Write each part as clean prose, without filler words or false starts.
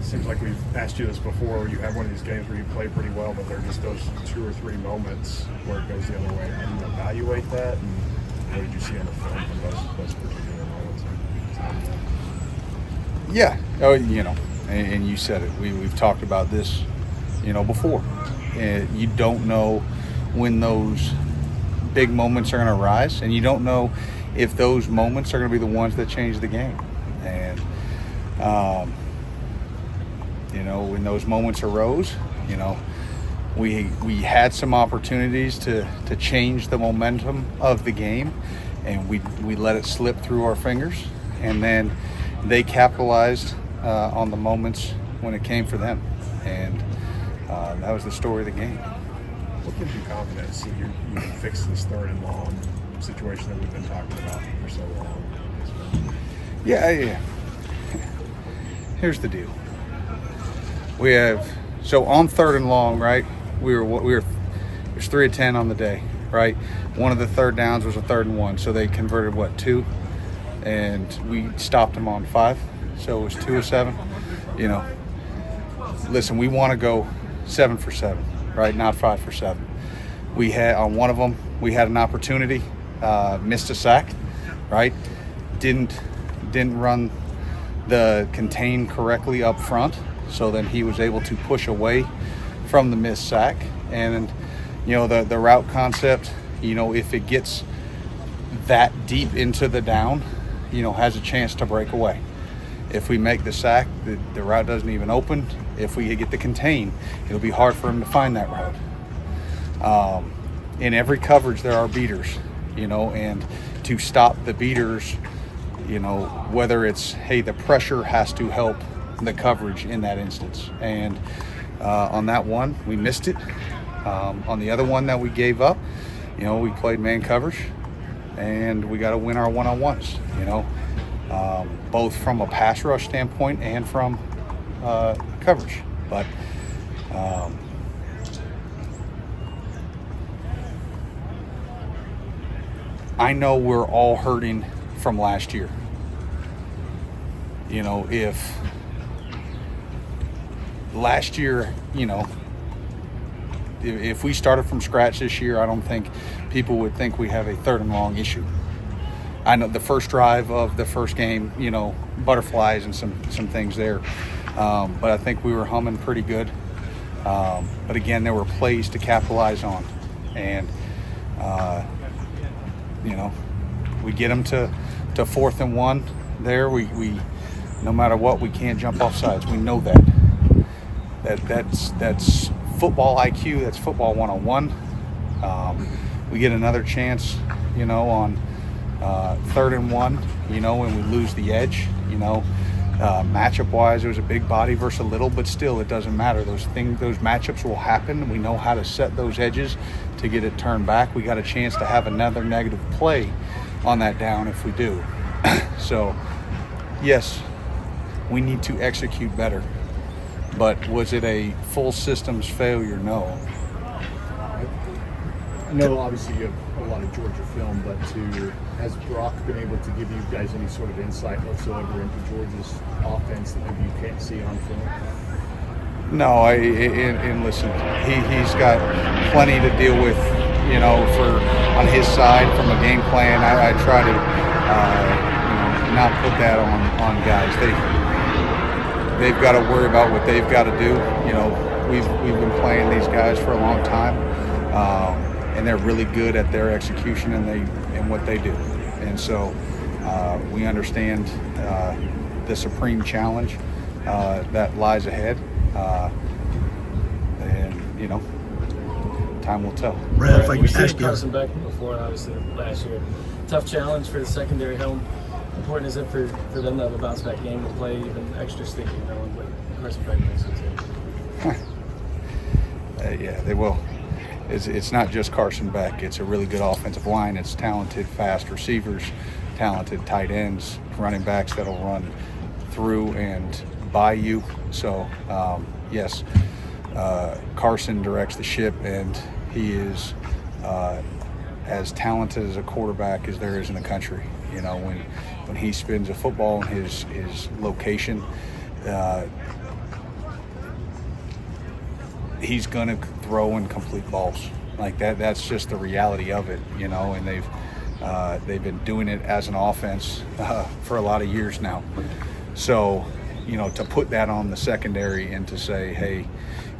It seems like we've asked you this before. You have one of these games where you play pretty well, but there are just those 2 or 3 moments where it goes the other way. How do you evaluate that? And what did you see on the film from those particular moments? Yeah. Oh, and you said it. We've talked about this, before. You don't know when those big moments are going to rise, and you don't know if those moments are going to be the ones that change the game. And when those moments arose, we had some opportunities to change the momentum of the game, and we let it slip through our fingers, and then they capitalized on the moments when it came for them, and that was the story of the game. What gives you confidence that you can fix this 3rd and long situation that we've been talking about for so long? Yeah. Here's the deal. We have on 3rd and long, right? It was 3 of 10 on the day, right? One of the 3rd downs was a 3rd and 1, so they converted 2, and we stopped them on 5, so it was 2 of 7. Listen, we want to go 7 for 7, right? Not 5 for 7. We had on one of them, we had an opportunity, missed a sack, right? Didn't run the contain correctly up front, so then he was able to push away from the missed sack. And the route concept, if it gets that deep into the down, has a chance to break away. If we make the sack, the route doesn't even open. If we get the contain, it'll be hard for him to find that route. In every coverage there are beaters, and to stop the beaters, whether it's, hey, the pressure has to help the coverage in that instance. And on that one, we missed it. On the other one that we gave up, we played man coverage, and we got to win our one-on-ones, both from a pass rush standpoint and from coverage. But I know we're all hurting from last year. If last year, if we started from scratch this year, I don't think people would think we have a 3rd and long issue. I know the first drive of the first game, butterflies and some things there. But I think we were humming pretty good. But again, there were plays to capitalize on. And, we get them to 4th and 1 there. We no matter what, we can't jump off sides. We know that. That's football IQ. That's football 101. We get another chance, on 3rd and 1, when we lose the edge, matchup wise, it was a big body versus a little, but still it doesn't matter. Those matchups will happen. We know how to set those edges to get it turned back. We got a chance to have another negative play on that down if we do. So yes, we need to execute better, but was it a full systems failure? No. I know obviously you have a lot of Georgia film, but has Brock been able to give you guys any sort of insight whatsoever into Georgia's offense that maybe you can't see on film? No, and listen, he's got plenty to deal with, for on his side from a game plan. I try to not put that on guys. They've got to worry about what they've got to do. We've been playing these guys for a long time. And they're really good at their execution and what they do. And so we understand the supreme challenge that lies ahead. And, time will tell. Brad, if I We've could seen ask you, Carson Beck before, obviously, last year. Tough challenge for the secondary helm. How important is it for them to have a bounce back game to play even extra sticky, knowing what Carson Beck makes it? Yeah, they will. It's not just Carson Beck. It's a really good offensive line. It's talented, fast receivers, talented tight ends, running backs that'll run through and by you. So, yes, Carson directs the ship, and he is as talented as a quarterback as there is in the country. When he spins a football in his location, he's going to throw incomplete balls. Like that's just the reality of it, you know, and they've been doing it as an offense for a lot of years now. So, you know, to put that on the secondary and to say, hey,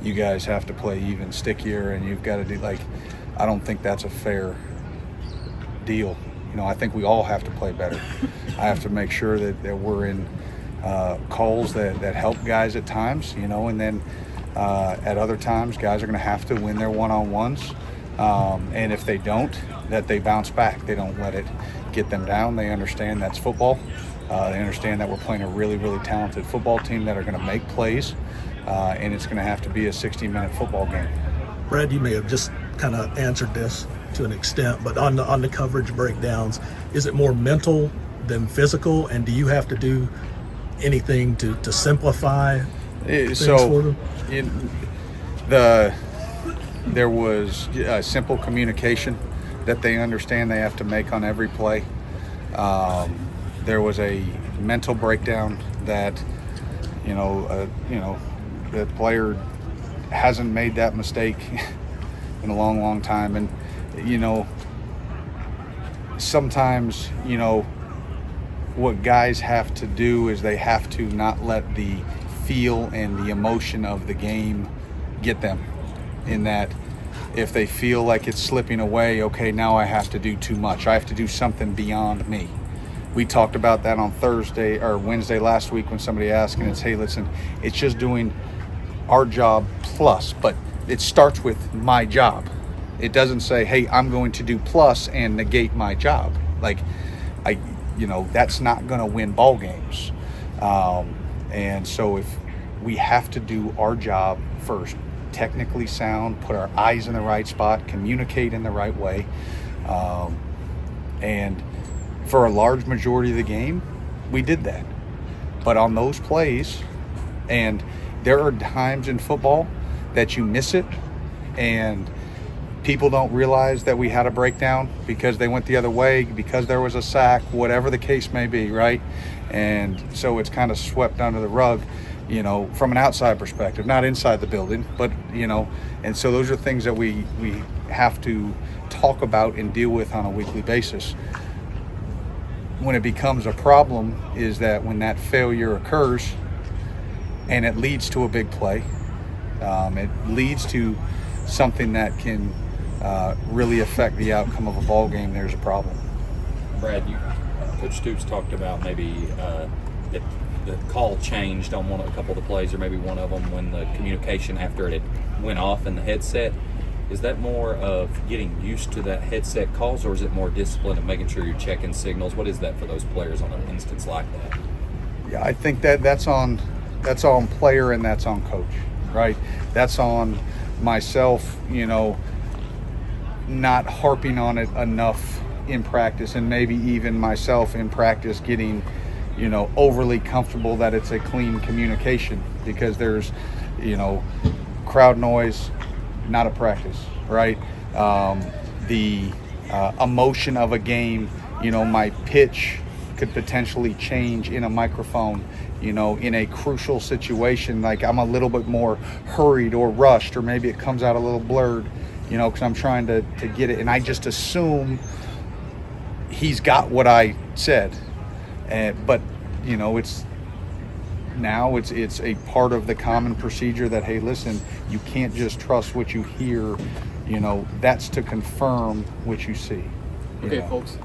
you guys have to play even stickier and you've got to do, like, I don't think that's a fair deal. You know, I think we all have to play better. I have to make sure that we're in calls that help guys at times, you know, and then at other times guys are going to have to win their one-on-ones. And if they don't, that they bounce back. They don't let it get them down. They understand that's football. They understand that we're playing a really, really talented football team that are going to make plays, and it's going to have to be a 60-minute football game. Brad, you may have just kind of answered this to an extent, but on the coverage breakdowns, is it more mental than physical, and do you have to do anything to simplify things for them? There was simple communication that they understand they have to make on every play. There was a mental breakdown that, the player hasn't made that mistake in a long, long time. And, sometimes, what guys have to do is they have to not let the feel and the emotion of the game get them, in that if they feel like it's slipping away, okay, now I have to do too much. I have to do something beyond me. We talked about that on Thursday or Wednesday last week when somebody asked, and it's, hey, listen, it's just doing our job plus, but it starts with my job. It doesn't say, hey, I'm going to do plus and negate my job. Like, that's not going to win ball games. And so if we have to do our job first, technically sound, put our eyes in the right spot, communicate in the right way. And for a large majority of the game, we did that. But on those plays, and there are times in football that you miss it and people don't realize that we had a breakdown because they went the other way, because there was a sack, whatever the case may be, right? And so it's kind of swept under the rug, from an outside perspective, not inside the building, but, and so those are things that we have to talk about and deal with on a weekly basis. When it becomes a problem is that when that failure occurs and it leads to a big play, it leads to something that can really affect the outcome of a ball game, there's a problem. Brad, Coach Stoops talked about maybe that the call changed on a couple of the plays, or maybe one of them when the communication after it went off in the headset. Is that more of getting used to that headset calls, or is it more discipline and making sure you're checking signals? What is that for those players on an instance like that? Yeah, I think that's on player and that's on coach, right? That's on myself, not harping on it enough in practice, and maybe even myself in practice getting, overly comfortable that it's a clean communication, because there's, crowd noise, not a practice, right? The emotion of a game, my pitch could potentially change in a microphone, in a crucial situation. Like I'm a little bit more hurried or rushed, or maybe it comes out a little blurred, because I'm trying to get it. And I just assume he's got what I said. But, it's a part of the common procedure that, hey, listen, you can't just trust what you hear, that's to confirm what you see. Okay, folks,